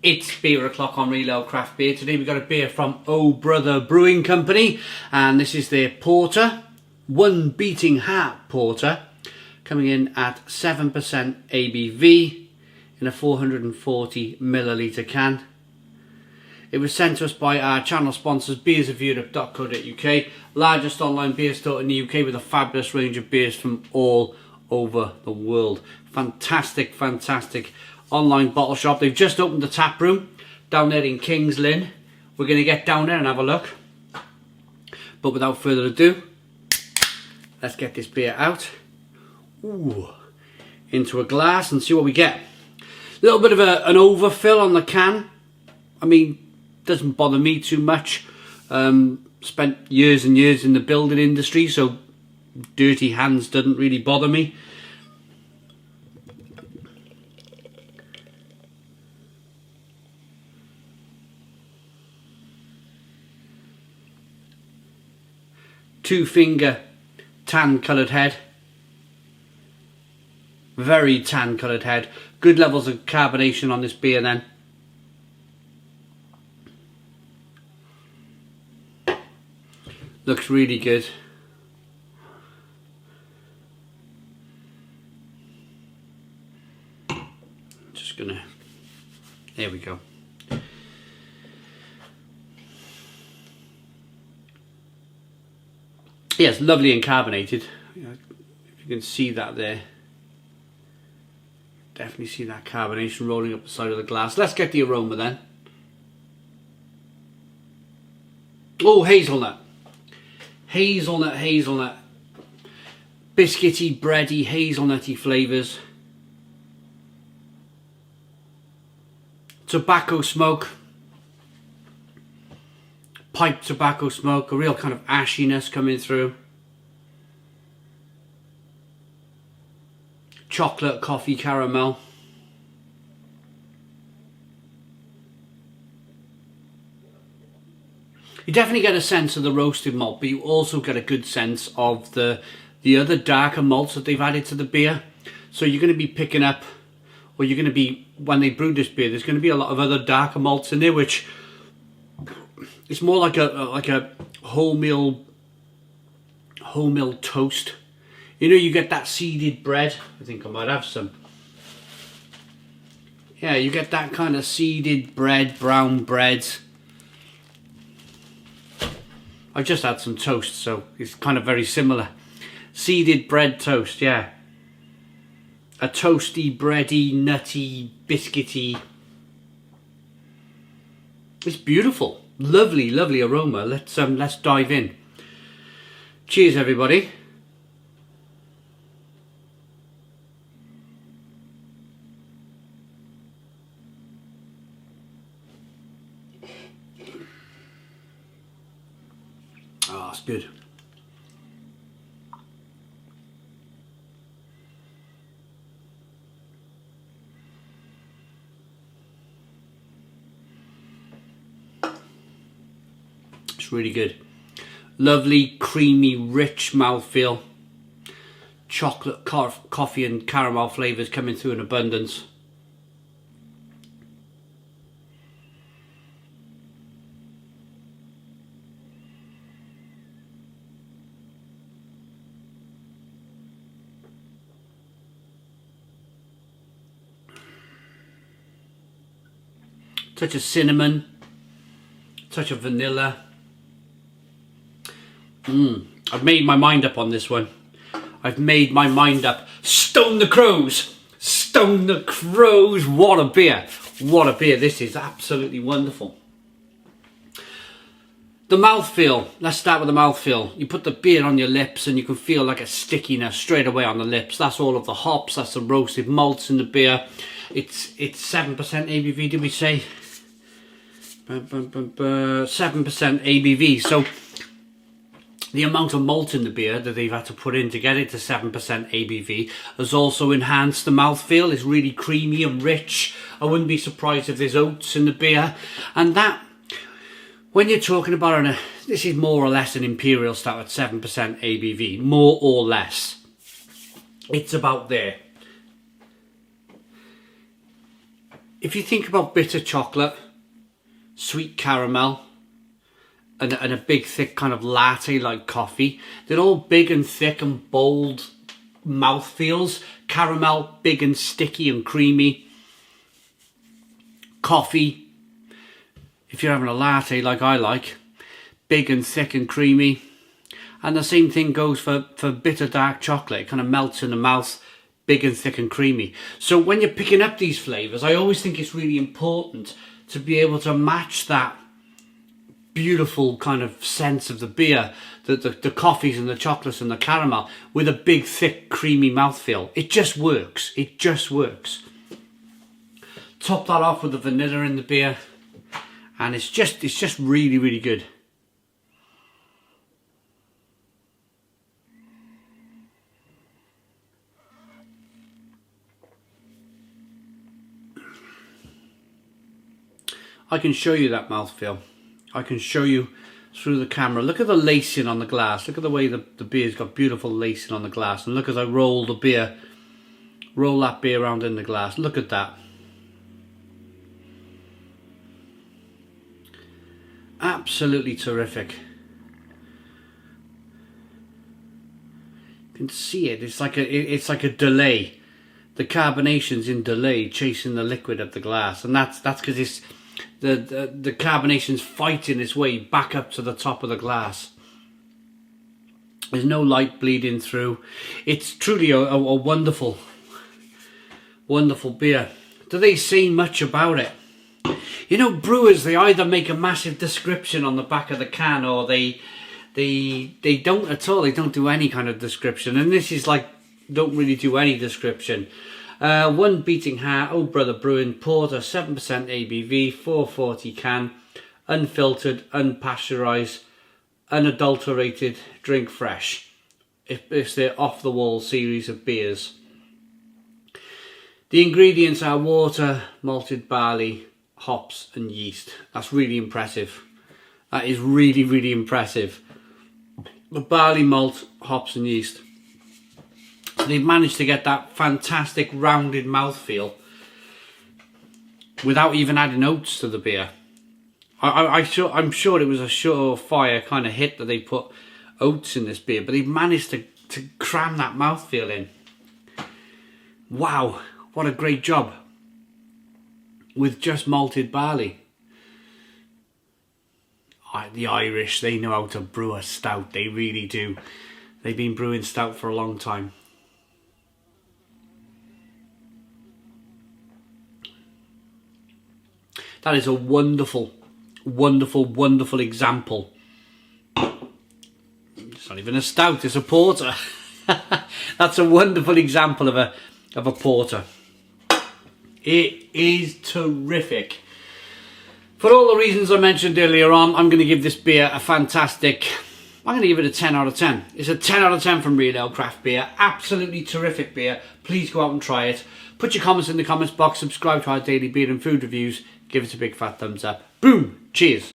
It's beer o'clock on Reload Craft Beer. Today we've got a beer from Oh Brother Brewing Company, and this is their porter, One Beating Heart Porter, coming in at 7% ABV in a 440 milliliter can. It was sent to us by our channel sponsors, beersofeurope.co.uk, largest online beer store in the UK with a fabulous range of beers from all over the world. Fantastic, fantastic online bottle shop. They've just opened the tap room down there in King's Lynn. We're going to get down there and have a look. But without further ado, let's get this beer out. Ooh, into a glass and see what we get. A little bit of an overfill on the can. I mean, doesn't bother me too much. Spent years and years in the building industry, so dirty hands doesn't really bother me. Two-finger tan coloured head. Very tan coloured head. Good levels of carbonation on this beer then. Looks really good. Just gonna, there we go. Yeah, it's lovely and carbonated. If you can see that there. Definitely see that carbonation rolling up the side of the glass. Let's get the aroma then. Oh, hazelnut. Hazelnut, hazelnut. Biscuity, bready, hazelnutty flavours. Tobacco smoke. Pipe tobacco smoke, a real kind of ashiness coming through. Chocolate, coffee, caramel. You definitely get a sense of the roasted malt, but you also get a good sense of the other darker malts that they've added to the beer. So you're going to be picking up, or you're going to be, when they brew this beer, there's going to be a lot of other darker malts in there, which it's more like a wholemeal toast. You know, you get that seeded bread. I think I might have some. Yeah, you get that kind of seeded bread, brown bread. I've just had some toast, so it's kind of very similar. Seeded bread toast, yeah. A toasty, bready, nutty, biscuity. It's beautiful. Lovely, lovely aroma. Let's dive in. Cheers, everybody. Oh, it's good. It's really good. Lovely, creamy, rich mouthfeel. Chocolate, coffee and caramel flavours coming through in abundance. Touch of cinnamon, touch of vanilla. I've made my mind up on this one. I've made my mind up. Stone the Crows! Stone the Crows! What a beer! What a beer. This is absolutely wonderful. The mouthfeel. Let's start with the mouthfeel. You put the beer on your lips and you can feel like a stickiness straight away on the lips. That's all of the hops, that's the roasted malts in the beer. It's 7% ABV, did we say? 7% ABV. So the amount of malt in the beer that they've had to put in to get it to 7% ABV has also enhanced the mouthfeel. It's really creamy and rich. I wouldn't be surprised if there's oats in the beer. And that, when you're talking about this is more or less an imperial stout at 7% ABV, more or less. It's about there. if you think about bitter chocolate, sweet caramel, and a big thick kind of latte like coffee, they're all big and thick and bold mouthfeels. Caramel, big and sticky and creamy. Coffee, if you're having a latte like I like, big and thick and creamy. And the same thing goes for bitter dark chocolate. It kind of melts in the mouth, big and thick and creamy. So when you're picking up these flavours, I always think it's really important to be able to match that beautiful kind of sense of the beer, the coffees and the chocolates and the caramel, with a big, thick, creamy mouthfeel. It just works. It just works. Top that off with the vanilla in the beer, and it's just really, really good. I can show you that mouthfeel. I can show you through the camera. Look at the lacing on the glass. Look at the way the beer's got beautiful lacing on the glass. And look as I roll the beer, roll that beer around in the glass. Look at that. Absolutely terrific. You can see it. It's like a delay. The carbonation's in delay, chasing the liquid up the glass, and that's because it's the carbonation's fighting its way back up to the top of the glass. There's no light bleeding through. It's truly a wonderful, wonderful beer. Do they say much about it? You know, brewers, they either make a massive description on the back of the can, or they don't at all. They don't do any kind of description, and this is like, don't really do any description. One Beating Heart, Oh Brother Brewing, Porter, 7% ABV, 440 can, unfiltered, unpasteurised, unadulterated, drink fresh. It's their off-the-wall series of beers. The ingredients are water, malted barley, hops and yeast. That's really impressive. That is really, really impressive. The barley, malt, hops and yeast. So they've managed to get that fantastic rounded mouthfeel without even adding oats to the beer. I'm sure it was a surefire kind of hit that they put oats in this beer, but they've managed to cram that mouthfeel in. Wow, what a great job with just malted barley. The Irish, they know how to brew a stout, they really do. They've been brewing stout for a long time. That is a wonderful, wonderful, wonderful example. It's not even a stout, it's a porter. That's a wonderful example of a porter. It is terrific. For all the reasons I mentioned earlier on, I'm going to give this beer a fantastic, I'm going to give it a 10 out of 10. It's a 10 out of 10 from Real Ale Craft Beer. Absolutely terrific beer. Please go out and try it. Put your comments in the comments box. Subscribe to our daily beer and food reviews. Give us a big fat thumbs up. Boom. Cheers.